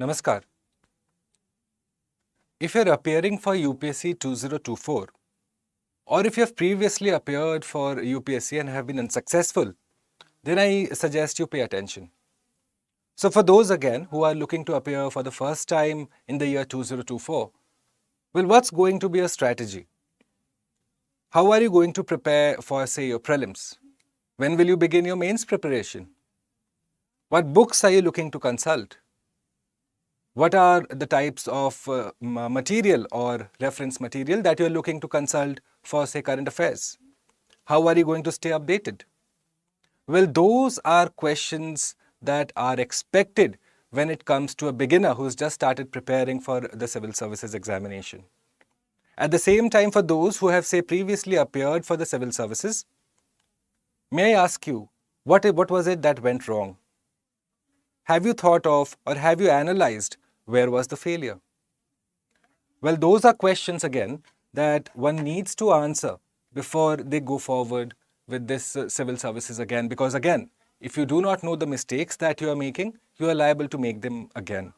Namaskar. If you're appearing for UPSC 2024, or if you have previously appeared for UPSC and have been unsuccessful, then I suggest you pay attention. So for those again who are looking to appear for the first time in the year 2024, well, what's going to be a strategy? How are you going to prepare for, say, your prelims? When will you begin your mains preparation? What books are you looking to consult? What are the types of material or reference material that you're looking to consult for, say, current affairs? How are you going to stay updated? Well, those are questions that are expected when it comes to a beginner who's just started preparing for the civil services examination. At the same time, for those who have, say, previously appeared for the civil services, may I ask you, what was it that went wrong? Have you thought of or have you analyzed where was the failure? Well, those are questions again that one needs to answer before they go forward with this civil services again, because again, if you do not know the mistakes that you are making, you are liable to make them again.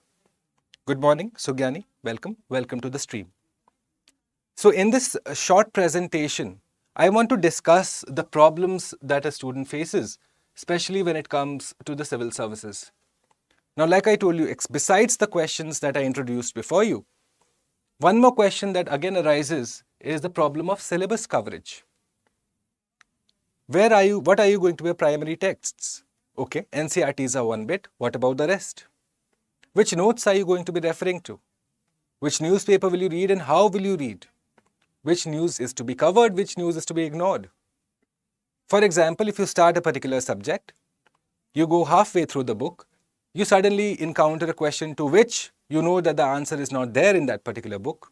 Good morning, Sugyani. Welcome to the stream. So in this short presentation, I want to discuss the problems that a student faces, especially when it comes to the civil services. Now, like I told you, besides the questions that I introduced before you, one more question that again arises is the problem of syllabus coverage. What are you going to be primary texts? Okay, NCERTs are one bit. What about the rest? Which notes are you going to be referring to? Which newspaper will you read and how will you read? Which news is to be covered? Which news is to be ignored? For example, if you start a particular subject, you go halfway through the book, you suddenly encounter a question to which you know that the answer is not there in that particular book.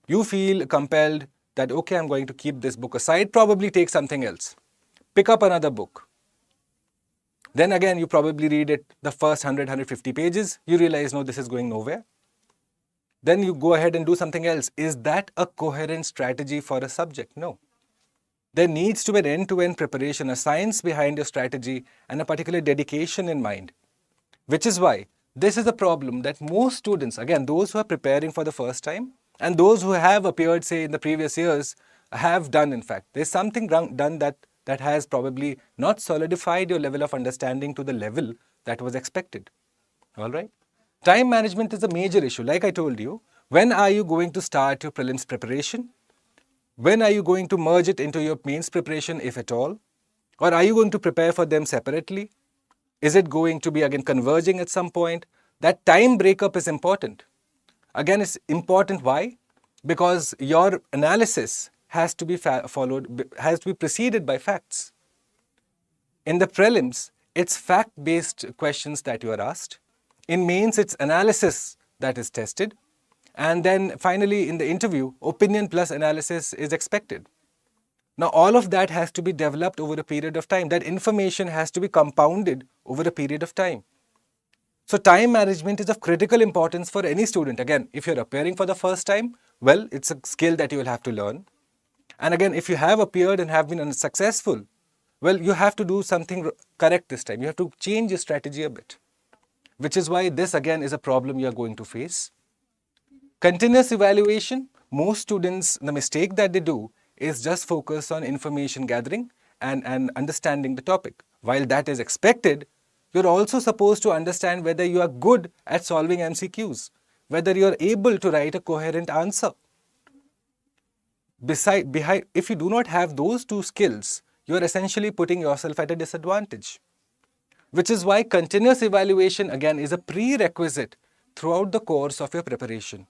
You feel compelled that, okay, I'm going to keep this book aside, probably take something else. Pick up another book. Then again, you probably read it the first 100, 150 pages. You realize, no, this is going nowhere. Then you go ahead and do something else. Is that a coherent strategy for a subject? No. There needs to be an end-to-end preparation, a science behind your strategy and a particular dedication in mind. Which is why this is a problem that most students, again, those who are preparing for the first time and those who have appeared, say, in the previous years, have done, in fact. There's something done that has probably not solidified your level of understanding to the level that was expected. All right? Time management is a major issue. Like I told you, when are you going to start your prelims preparation? When are you going to merge it into your mains preparation, if at all? Or are you going to prepare for them separately? Is it going to be again converging at some point? That time breakup is important. Again, it's important. Why? Because your analysis has to be preceded by facts. In the prelims, it's fact-based questions that you are asked. In mains, it's analysis that is tested. And then finally, in the interview, opinion plus analysis is expected. Now, all of that has to be developed over a period of time. That information has to be compounded over a period of time. So, time management is of critical importance for any student. Again, if you're appearing for the first time, well, it's a skill that you will have to learn. And again, if you have appeared and have been unsuccessful, well, you have to do something correct this time. You have to change your strategy a bit. Which is why this again is a problem you are going to face. Continuous evaluation, most students, the mistake that they do is just focus on information gathering and understanding the topic. While that is expected, you're also supposed to understand whether you are good at solving MCQs, whether you're able to write a coherent answer. If you do not have those two skills, you're essentially putting yourself at a disadvantage. Which is why continuous evaluation again is a prerequisite throughout the course of your preparation.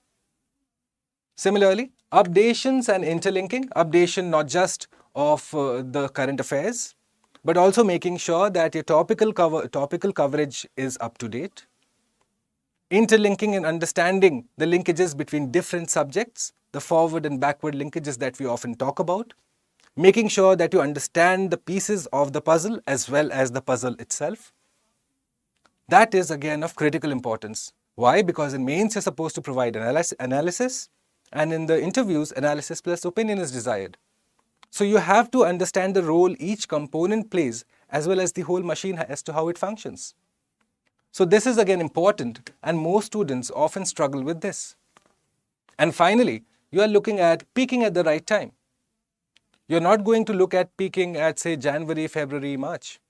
Similarly, updations and interlinking, updation not just of the current affairs, but also making sure that your topical coverage is up to date. Interlinking and understanding the linkages between different subjects, the forward and backward linkages that we often talk about. Making sure that you understand the pieces of the puzzle as well as the puzzle itself. That is again of critical importance. Why? Because in mains you're supposed to provide analysis, and in the interviews, analysis plus opinion is desired. So you have to understand the role each component plays as well as the whole machine as to how it functions. So this is again important, and most students often struggle with this. And finally, you are looking at peaking at the right time. You're not going to look at peaking at, say, January, February, March,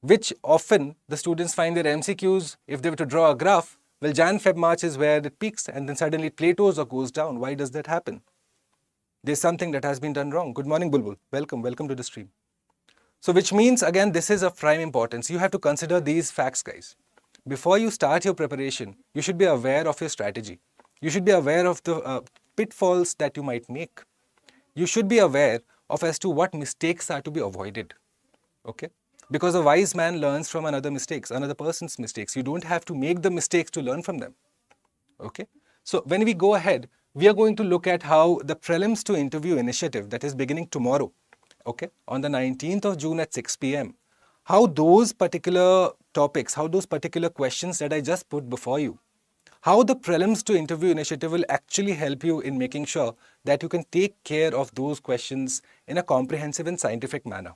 which often the students find their MCQs, if they were to draw a graph, well, Jan, Feb, March is where it peaks and then suddenly it plateaus or goes down. Why does that happen? There's something that has been done wrong. Good morning, Bulbul. Welcome to the stream. So which means, again, this is of prime importance. You have to consider these facts, guys. Before you start your preparation, you should be aware of your strategy. You should be aware of the pitfalls that you might make. You should be aware of as to what mistakes are to be avoided. Okay? Because a wise man learns from another person's mistakes. You don't have to make the mistakes to learn from them. Okay? So when we go ahead, we are going to look at how the Prelims to Interview initiative that is beginning tomorrow, okay, on the 19th of June at 6 p.m., how those particular topics, how those particular questions that I just put before you, how the Prelims to Interview initiative will actually help you in making sure that you can take care of those questions in a comprehensive and scientific manner.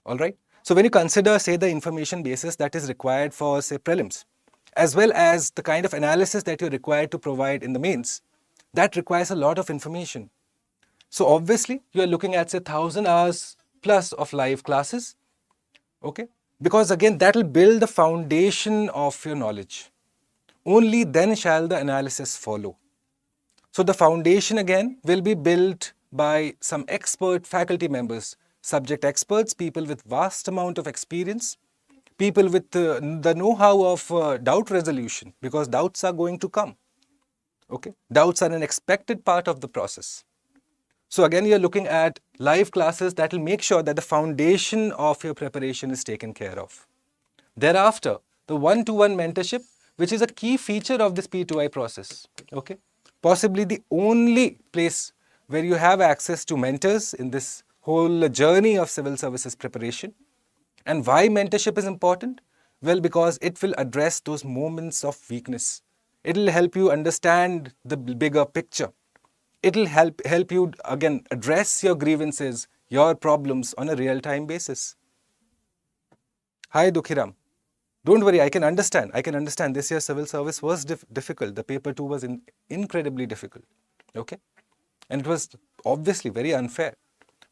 All right? So when you consider, say, the information basis that is required for, say, prelims, as well as the kind of analysis that you're required to provide in the mains, that requires a lot of information. So obviously, you're looking at, say, 1,000 hours plus of live classes, okay? Because again, that will build the foundation of your knowledge. Only then shall the analysis follow. So the foundation again will be built by some expert faculty members, subject experts, people with vast amount of experience, people with the know-how of doubt resolution, because doubts are going to come. Okay, doubts are an expected part of the process. So again, you're looking at live classes that will make sure that the foundation of your preparation is taken care of. Thereafter, the one-to-one mentorship, which is a key feature of this P2I process. Okay, possibly the only place where you have access to mentors in this whole journey of civil services preparation. And why mentorship is important? Well, because it will address those moments of weakness. It will help you understand the bigger picture. It will help you, again, address your grievances, your problems on a real-time basis. Hi, Dukhiram. Don't worry, I can understand. This year civil service was difficult. The paper 2 was incredibly difficult. Okay? And it was obviously very unfair.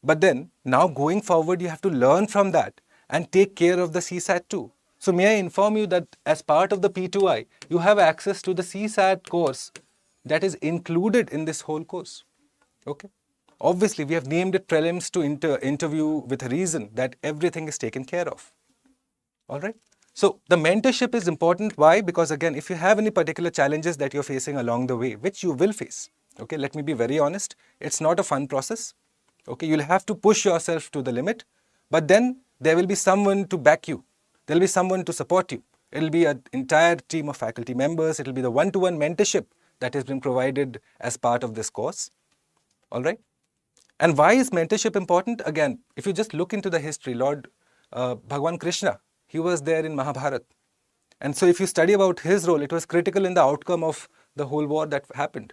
But then, now going forward, you have to learn from that and take care of the CSAT too. So may I inform you that as part of the P2I, you have access to the CSAT course that is included in this whole course. Okay? Obviously, we have named it Prelims to Interview with a reason that everything is taken care of. All right? So the mentorship is important. Why? Because again, if you have any particular challenges that you're facing along the way, which you will face, okay, let me be very honest, it's not a fun process. Okay, you'll have to push yourself to the limit, but then there will be someone to back you. There will be someone to support you. It will be an entire team of faculty members. It will be the one-to-one mentorship that has been provided as part of this course. All right? And why is mentorship important? Again, if you just look into the history, Lord Bhagwan Krishna, he was there in Mahabharata. And so if you study about his role, it was critical in the outcome of the whole war that happened.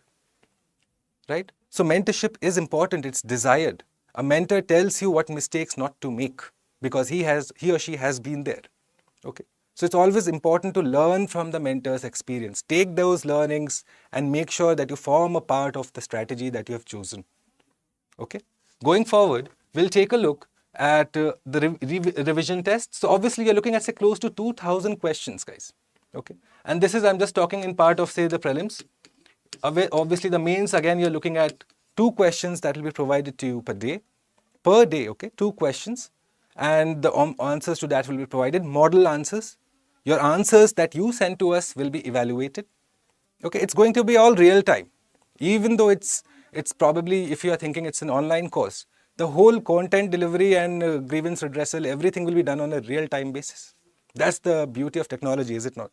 Right? So mentorship is important. It's desired. A mentor tells you what mistakes not to make because he or she has been there. Okay. So it's always important to learn from the mentor's experience. Take those learnings and make sure that you form a part of the strategy that you have chosen. Okay. Going forward, we'll take a look at the revision test. So obviously you're looking at, say, close to 2,000 questions, guys. Okay. And this is, I'm just talking in part of, say, the prelims. Obviously the mains, again, you're looking at 2 questions that will be provided to you per day, okay, 2 questions. And the answers to that will be provided, model answers. Your answers that you send to us will be evaluated. Okay, it's going to be all real time. Even though it's probably, if you are thinking it's an online course, the whole content delivery and grievance redressal, everything will be done on a real time basis. That's the beauty of technology, is it not?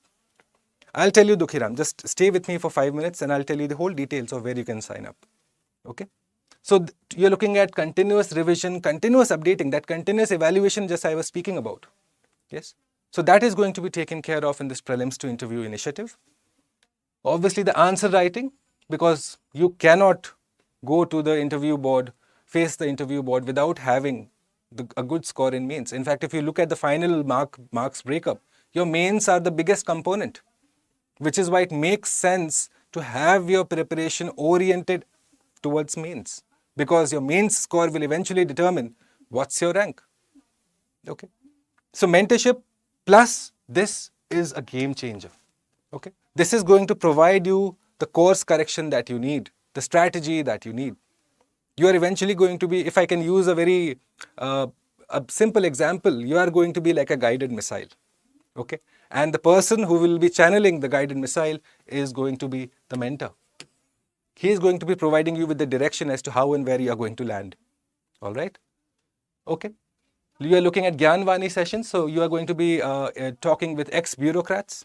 I'll tell you, Dukhiram, just stay with me for 5 minutes and I'll tell you the whole details of where you can sign up. Okay? So you're looking at continuous revision, continuous updating, that continuous evaluation just I was speaking about. Yes? So that is going to be taken care of in this Prelims to Interview initiative. Obviously the answer writing, because you cannot go to the interview board, face the interview board without having a good score in mains. In fact, if you look at the final marks breakup, your mains are the biggest component, which is why it makes sense to have your preparation oriented towards mains, because your mains score will eventually determine what's your rank. Okay. So mentorship plus this is a game changer. Okay. This is going to provide you the course correction that you need, the strategy that you need. You are eventually going to be, if I can use a very a simple example, you are going to be like a guided missile. Okay. And the person who will be channeling the guided missile is going to be the mentor. He is going to be providing you with the direction as to how and where you are going to land. All right. Okay. You are looking at Gyanvani sessions, so you are going to be talking with ex-bureaucrats.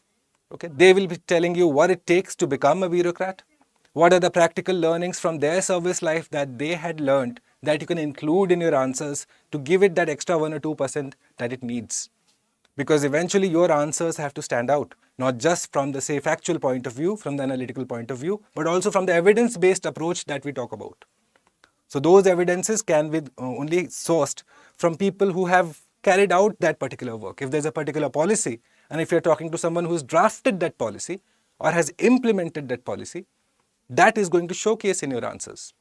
Okay, they will be telling you what it takes to become a bureaucrat. What are the practical learnings from their service life that they had learned that you can include in your answers to give it that extra 1 or 2% that it needs. Because eventually your answers have to stand out, not just from the say factual point of view, from the analytical point of view, but also from the evidence-based approach that we talk about. So those evidences can be only sourced from people who have carried out that particular work. If there's a particular policy, and if you're talking to someone who's drafted that policy or has implemented that policy, that is going to showcase in your answers.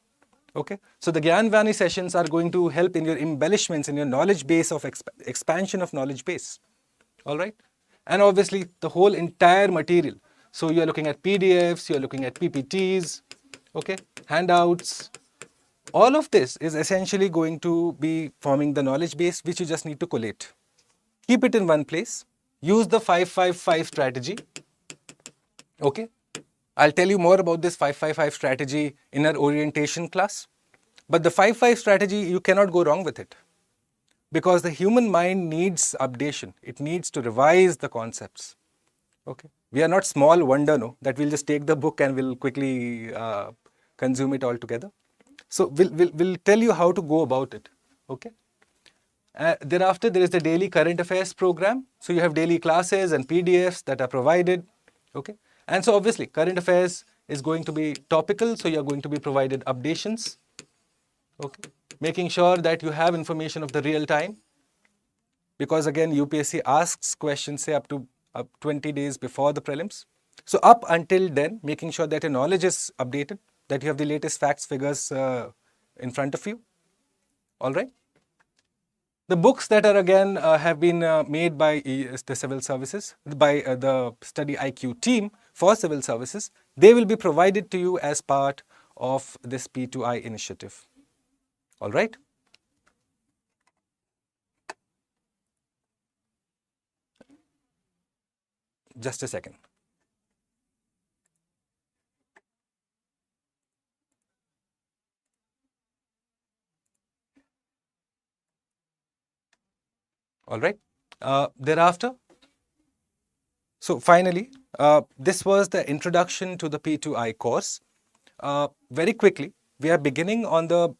Okay, so the Gyanvani sessions are going to help in your embellishments, in your knowledge base of expansion of knowledge base. All right, and obviously the whole entire material. So you're looking at PDFs, you're looking at PPTs, okay, handouts. All of this is essentially going to be forming the knowledge base which you just need to collate. Keep it in one place. Use the 5-5-5 strategy. Okay. I'll tell you more about this 5-5-5 strategy in our orientation class. But the 5-5 strategy, you cannot go wrong with it. Because the human mind needs updation. It needs to revise the concepts. Okay. We are not small wonder, no, that we'll just take the book and we'll quickly consume it all together. So we'll tell you how to go about it. Okay. Thereafter, there is the daily current affairs program. So you have daily classes and PDFs that are provided. Okay. And so obviously current affairs is going to be topical. So you're going to be provided updations. Okay. Making sure that you have information of the real time. Because again, UPSC asks questions say up to 20 days before the prelims. So up until then, making sure that your knowledge is updated, that you have the latest facts, figures in front of you. All right. The books that are again have been made by the civil services, by the StudyIQ team for civil services, they will be provided to you as part of this P2I initiative. All right. Just a second. All right. Thereafter, so finally, this was the introduction to the P2I course. Very quickly, we are beginning on the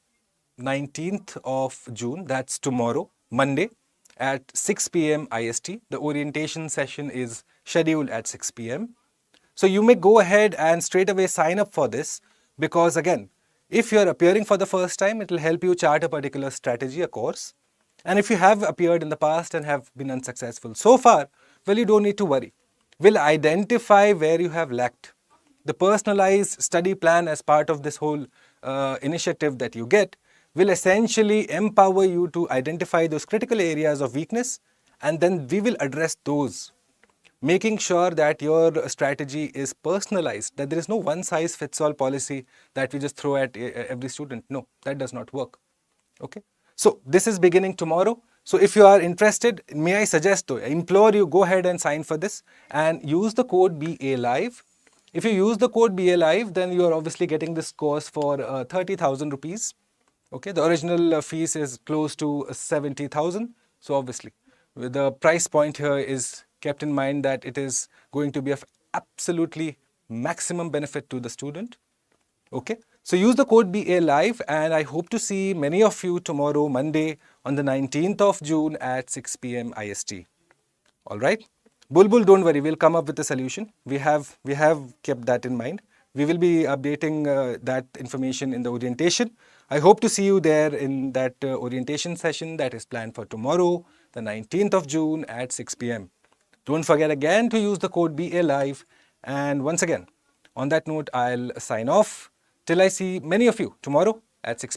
19th of June, that's tomorrow, Monday, at 6 p.m. IST. The orientation session is scheduled at 6 p.m. So you may go ahead and straight away sign up for this, because again, if you're appearing for the first time, it will help you chart a particular strategy, a course. And if you have appeared in the past and have been unsuccessful so far, well, you don't need to worry. We'll identify where you have lacked. The personalized study plan as part of this whole initiative that you get will essentially empower you to identify those critical areas of weakness, and then we will address those, making sure that your strategy is personalized, that there is no one-size-fits-all policy that we just throw at every student. No, that does not work. Okay. So this is beginning tomorrow. So if you are interested, may I suggest, though, I implore you, go ahead and sign for this and use the code BALIVE. If you use the code BALIVE, then you are obviously getting this course for 30,000 rupees. Okay, the original fees is close to 70,000. So obviously, the price point here is kept in mind that it is going to be of absolutely maximum benefit to the student. Okay, so use the code BALIVE, and I hope to see many of you tomorrow, Monday, on the 19th of June at 6 p.m. IST. All right. Bulbul, don't worry, we'll come up with a solution. We have kept that in mind. We will be updating that information in the orientation. I hope to see you there in that orientation session that is planned for tomorrow, the 19th of June at 6 p.m. Don't forget again to use the code BALIVE. And once again, on that note, I'll sign off till I see many of you tomorrow at 6 p.m.